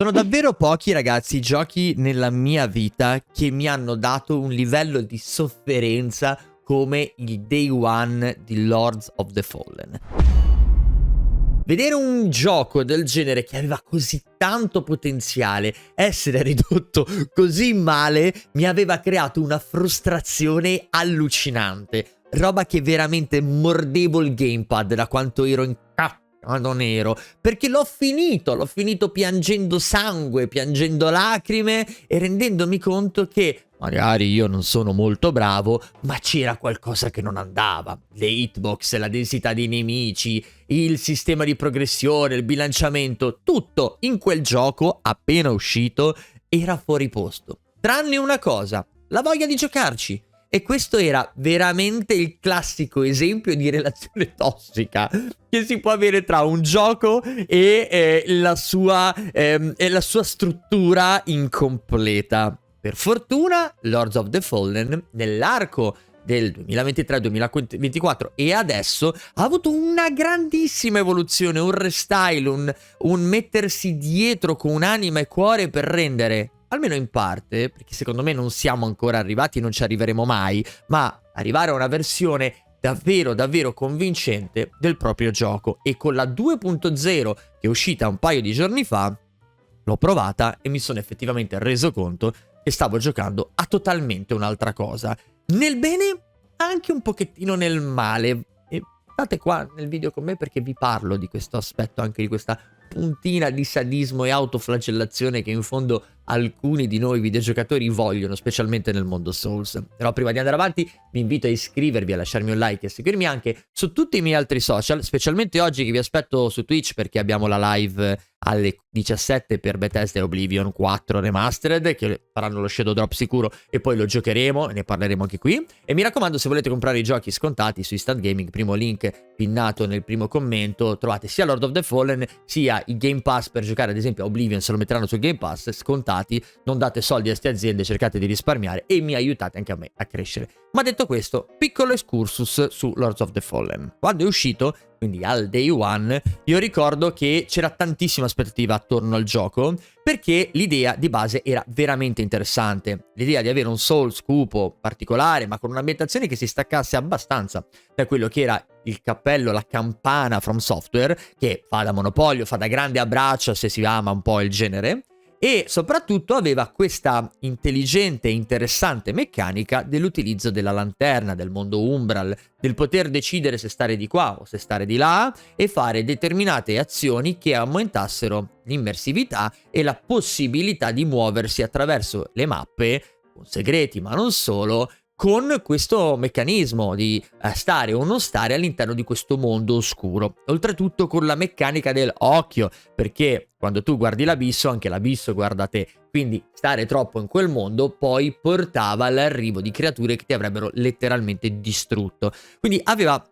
Sono davvero pochi, ragazzi, i giochi nella mia vita che mi hanno dato un livello di sofferenza come il Day One di Lords of the Fallen. Vedere un gioco del genere che aveva così tanto potenziale essere ridotto così male mi aveva creato una frustrazione allucinante. Roba che veramente mordevo il gamepad da quanto ero incazzato nero, perché l'ho finito piangendo sangue, piangendo lacrime e rendendomi conto che magari io non sono molto bravo, ma c'era qualcosa che non andava. Le hitbox, la densità dei nemici, il sistema di progressione, il bilanciamento, tutto in quel gioco appena uscito era fuori posto. Tranne una cosa, la voglia di giocarci. E questo era veramente il classico esempio di relazione tossica che si può avere tra un gioco e la sua struttura incompleta. Per fortuna, Lords of the Fallen, nell'arco del 2023-2024 e adesso, ha avuto una grandissima evoluzione, un restyle, un mettersi dietro con anima e cuore per rendere, almeno in parte, perché secondo me non siamo ancora arrivati e non ci arriveremo mai, ma arrivare a una versione davvero convincente del proprio gioco. E con la 2.0 che è uscita un paio di giorni fa, l'ho provata e mi sono effettivamente reso conto che stavo giocando a totalmente un'altra cosa. Nel bene, anche un pochettino nel male. E state qua nel video con me perché vi parlo di questo aspetto, anche di questa puntina di sadismo e autoflagellazione che in fondo alcuni di noi videogiocatori vogliono, specialmente nel mondo Souls. Però prima di andare avanti vi invito a iscrivervi, a lasciarmi un like e a seguirmi anche su tutti i miei altri social, specialmente oggi che vi aspetto su Twitch perché abbiamo la live alle 17 per Bethesda e Oblivion 4 Remastered, che faranno lo Shadow Drop sicuro e poi lo giocheremo e ne parleremo anche qui. E mi raccomando, se volete comprare i giochi scontati su Instant Gaming, primo link pinnato nel primo commento, trovate sia Lord of the Fallen sia il Game Pass per giocare ad esempio a Oblivion, se lo metteranno sul Game Pass, scontati. Non date soldi a queste aziende, cercate di risparmiare e mi aiutate anche a me a crescere. Ma detto questo, piccolo excursus su Lords of the Fallen. Quando è uscito, quindi al day one, io ricordo che c'era tantissima aspettativa attorno al gioco perché l'idea di base era veramente interessante. L'idea di avere un Souls cupo particolare ma con un'ambientazione che si staccasse abbastanza da quello che era il cappello, la campana From Software, che fa da monopolio, fa da grande abbraccio se si ama un po' il genere. E soprattutto aveva questa intelligente e interessante meccanica dell'utilizzo della lanterna, del mondo Umbral, del poter decidere se stare di qua o se stare di là e fare determinate azioni che aumentassero l'immersività e la possibilità di muoversi attraverso le mappe, con segreti ma non solo, con questo meccanismo di stare o non stare all'interno di questo mondo oscuro. Oltretutto con la meccanica del occhio, perché quando tu guardi l'abisso, anche l'abisso guarda te. Quindi stare troppo in quel mondo poi portava all'arrivo di creature che ti avrebbero letteralmente distrutto. Quindi aveva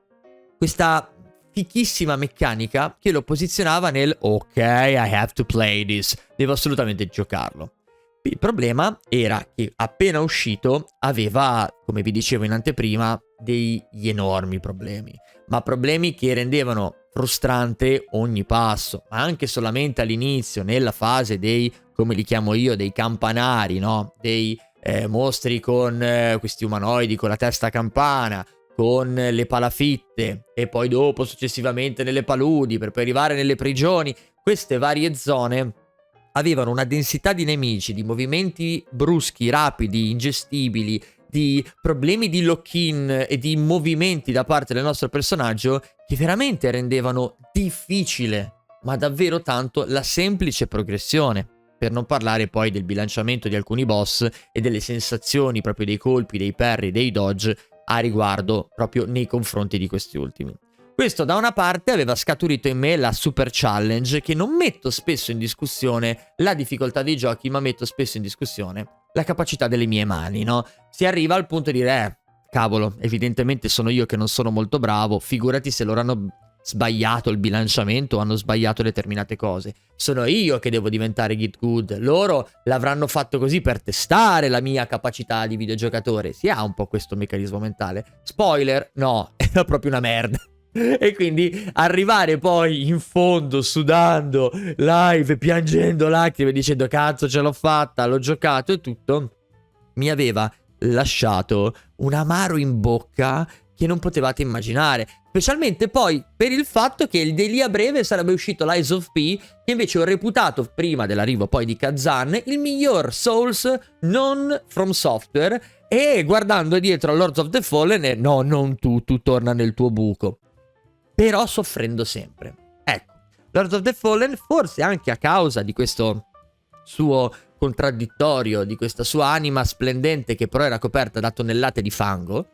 questa fichissima meccanica che lo posizionava nel ok, I have to play this, devo assolutamente giocarlo. Il problema era che appena uscito aveva, come vi dicevo in anteprima, degli enormi problemi, ma problemi che rendevano frustrante ogni passo, ma anche solamente all'inizio, nella fase dei, come li chiamo io, dei campanari, no? Dei mostri con questi umanoidi con la testa a campana, con le palafitte e poi dopo successivamente nelle paludi per poi arrivare nelle prigioni. Queste varie zone avevano una densità di nemici, di movimenti bruschi, rapidi, ingestibili, di problemi di lock-in e di movimenti da parte del nostro personaggio che veramente rendevano difficile, ma davvero tanto, la semplice progressione. Per non parlare poi del bilanciamento di alcuni boss e delle sensazioni proprio dei colpi, dei parry, dei dodge a riguardo proprio nei confronti di questi ultimi. Questo da una parte aveva scaturito in me la super challenge, che non metto spesso in discussione la difficoltà dei giochi, ma metto spesso in discussione la capacità delle mie mani, no? Si arriva al punto di dire, cavolo, evidentemente sono io che non sono molto bravo, figurati se loro hanno sbagliato il bilanciamento o hanno sbagliato determinate cose. Sono io che devo diventare Git Good, loro l'avranno fatto così per testare la mia capacità di videogiocatore. Si ha un po' questo meccanismo mentale. Spoiler, no, era proprio una merda. E quindi arrivare poi in fondo sudando, live, piangendo lacrime, dicendo cazzo ce l'ho fatta, l'ho giocato e tutto, mi aveva lasciato un amaro in bocca che non potevate immaginare. Specialmente poi per il fatto che di lì a breve sarebbe uscito Lies of P, che invece ho reputato, prima dell'arrivo poi di Kazan, il miglior Souls non From Software. E guardando dietro a Lords of the Fallen, no, non tu torna nel tuo buco. Però soffrendo sempre. Ecco, Lords of the Fallen, forse anche a causa di questo suo contraddittorio, di questa sua anima splendente che però era coperta da tonnellate di fango,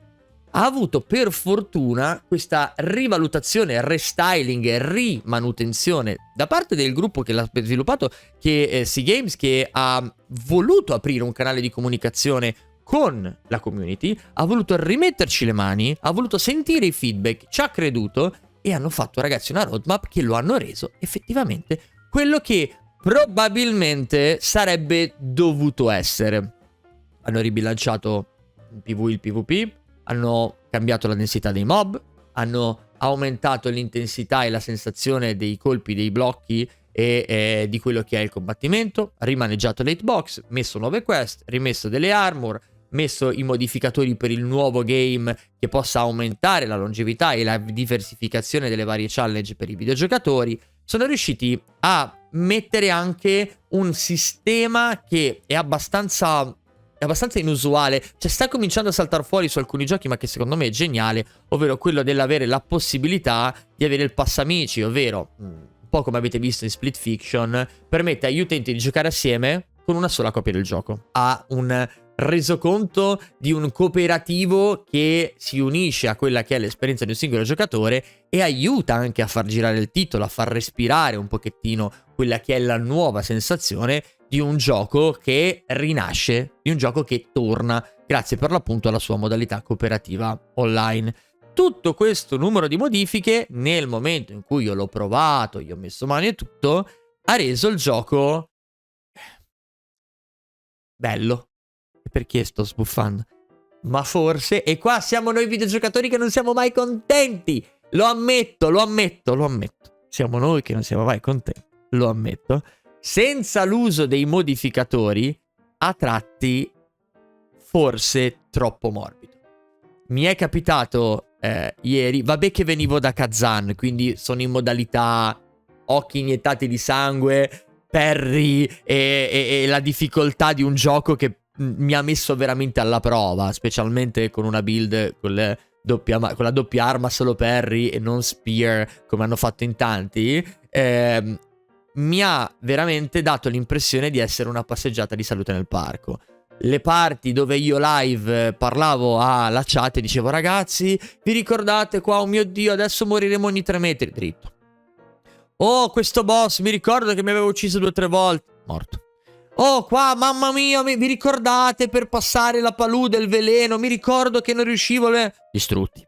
ha avuto per fortuna questa rivalutazione, restyling e rimanutenzione da parte del gruppo che l'ha sviluppato, che è Seagames, che ha voluto aprire un canale di comunicazione con la community, ha voluto rimetterci le mani, ha voluto sentire i feedback, ci ha creduto e hanno fatto, ragazzi, una roadmap che lo hanno reso effettivamente quello che probabilmente sarebbe dovuto essere. Hanno ribilanciato il PvE, il PvP, hanno cambiato la densità dei mob, hanno aumentato l'intensità e la sensazione dei colpi, dei blocchi e di quello che è il combattimento, rimaneggiato l'hitbox, messo nuove quest, rimesso delle armor, messo i modificatori per il nuovo game che possa aumentare la longevità e la diversificazione delle varie challenge per i videogiocatori. Sono riusciti a mettere anche un sistema che è abbastanza inusuale, cioè sta cominciando a saltare fuori su alcuni giochi, ma che secondo me è geniale, ovvero quello dell'avere la possibilità di avere il passamici, ovvero un po' come avete visto in Split Fiction, permette agli utenti di giocare assieme con una sola copia del gioco. Ha un resoconto di un cooperativo che si unisce a quella che è l'esperienza di un singolo giocatore e aiuta anche a far girare il titolo, a far respirare un pochettino quella che è la nuova sensazione di un gioco che rinasce, di un gioco che torna grazie per l'appunto alla sua modalità cooperativa online. Tutto questo numero di modifiche, nel momento in cui io l'ho provato, io ho messo mano e tutto, ha reso il gioco bello. Perché sto sbuffando? Ma forse, e qua siamo noi videogiocatori che non siamo mai contenti. Lo ammetto. Siamo noi che non siamo mai contenti, lo ammetto. Senza l'uso dei modificatori, a tratti forse troppo morbido. Mi è capitato ieri, vabbè che venivo da Kazan, quindi sono in modalità occhi iniettati di sangue, parry e la difficoltà di un gioco che mi ha messo veramente alla prova, specialmente con una build con la doppia arma solo parry e non spear come hanno fatto in tanti. Mi ha veramente dato l'impressione di essere una passeggiata di salute nel parco. Le parti dove io live parlavo alla chat e dicevo ragazzi, vi ricordate qua, oh mio Dio, adesso moriremo ogni 3 metri, dritto. Oh, questo boss, mi ricordo che mi aveva ucciso 2 o 3 volte, morto. Oh, qua, mamma mia, vi ricordate per passare la palude, il veleno? Mi ricordo che non riuscivo distrutti.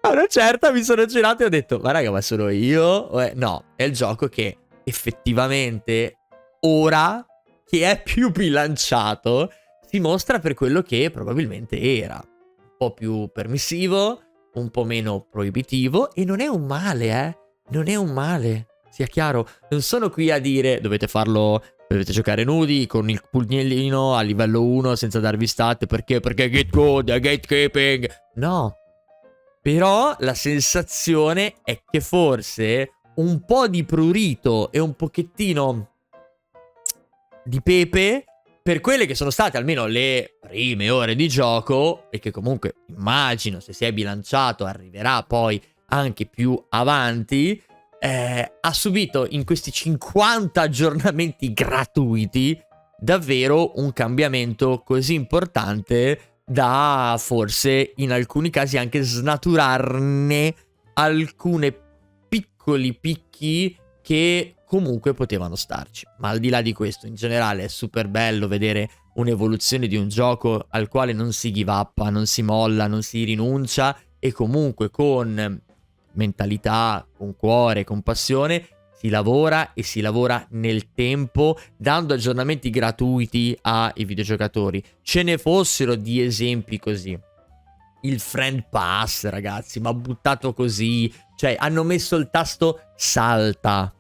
A una certa mi sono girato e ho detto, ma raga, ma sono io? No, è il gioco che effettivamente ora che è più bilanciato si mostra per quello che probabilmente era. Un po' più permissivo, un po' meno proibitivo e non è un male, Non è un male. Sia chiaro, non sono qui a dire dovete giocare nudi con il pugnellino a livello 1 senza darvi stat perché get good, gatekeeping. No. Però la sensazione è che forse un po' di prurito e un pochettino di pepe per quelle che sono state almeno le prime ore di gioco e che comunque immagino se si è bilanciato arriverà poi anche più avanti. Ha subito in questi 50 aggiornamenti gratuiti davvero un cambiamento così importante da forse in alcuni casi anche snaturarne alcune piccoli picchi che comunque potevano starci. Ma al di là di questo, in generale è super bello vedere un'evoluzione di un gioco al quale non si give up, non si molla, non si rinuncia e comunque con mentalità, con cuore, con passione si lavora e si lavora nel tempo dando aggiornamenti gratuiti ai videogiocatori. Ce ne fossero di esempi così. il friend pass, ragazzi, ma buttato così. Cioè, hanno messo il tasto salta.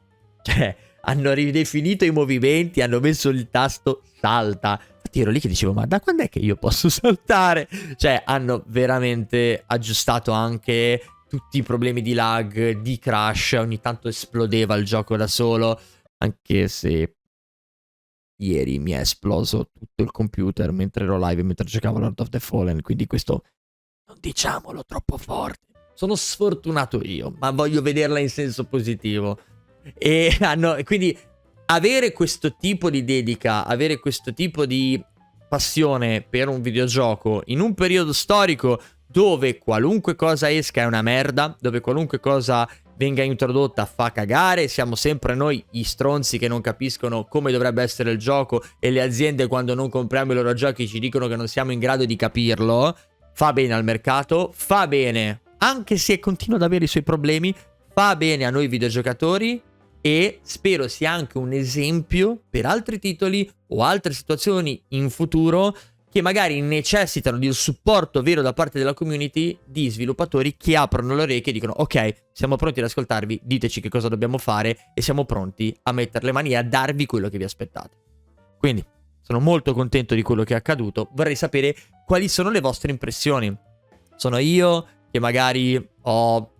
Cioè, hanno ridefinito i movimenti, hanno messo il tasto salta. Infatti ero lì che dicevo, ma da quando è che io posso saltare? Cioè, hanno veramente aggiustato anche tutti i problemi di lag, di crash. Ogni tanto esplodeva il gioco da solo. Anche se ieri mi è esploso tutto il computer mentre ero live e mentre giocavo Lord of the Fallen. Quindi questo non diciamolo troppo forte. Sono sfortunato io, ma voglio vederla in senso positivo. E quindi avere questo tipo di dedica, avere questo tipo di passione per un videogioco in un periodo storico dove qualunque cosa esca è una merda, dove qualunque cosa venga introdotta fa cagare, siamo sempre noi gli stronzi che non capiscono come dovrebbe essere il gioco e le aziende quando non compriamo i loro giochi ci dicono che non siamo in grado di capirlo. Fa bene al mercato, fa bene, anche se continua ad avere i suoi problemi, fa bene a noi videogiocatori e spero sia anche un esempio per altri titoli o altre situazioni in futuro che magari necessitano di un supporto vero da parte della community di sviluppatori che aprono le orecchie e dicono ok, siamo pronti ad ascoltarvi, diteci che cosa dobbiamo fare e siamo pronti a mettere le mani e a darvi quello che vi aspettate. Quindi sono molto contento di quello che è accaduto, vorrei sapere quali sono le vostre impressioni. Sono io che magari ho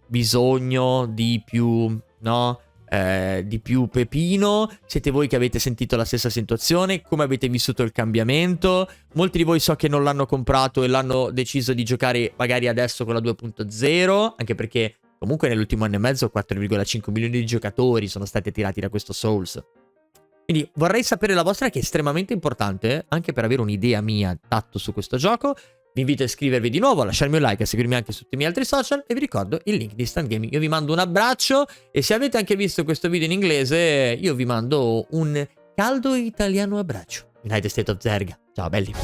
bisogno di più, no? Di più pepino? Siete voi che avete sentito la stessa situazione? Come avete vissuto il cambiamento? Molti di voi so che non l'hanno comprato e l'hanno deciso di giocare magari adesso con la 2.0, anche perché comunque nell'ultimo anno e mezzo 4,5 milioni di giocatori sono stati attirati da questo Souls. Quindi vorrei sapere la vostra, che è estremamente importante, anche per avere un'idea mia tatto su questo gioco. Vi invito a iscrivervi di nuovo, a lasciarmi un like e a seguirmi anche su tutti i miei altri social e vi ricordo il link di Instant Gaming. Io vi mando un abbraccio e se avete anche visto questo video in inglese io vi mando un caldo italiano abbraccio. United State of Zerga. Ciao belli.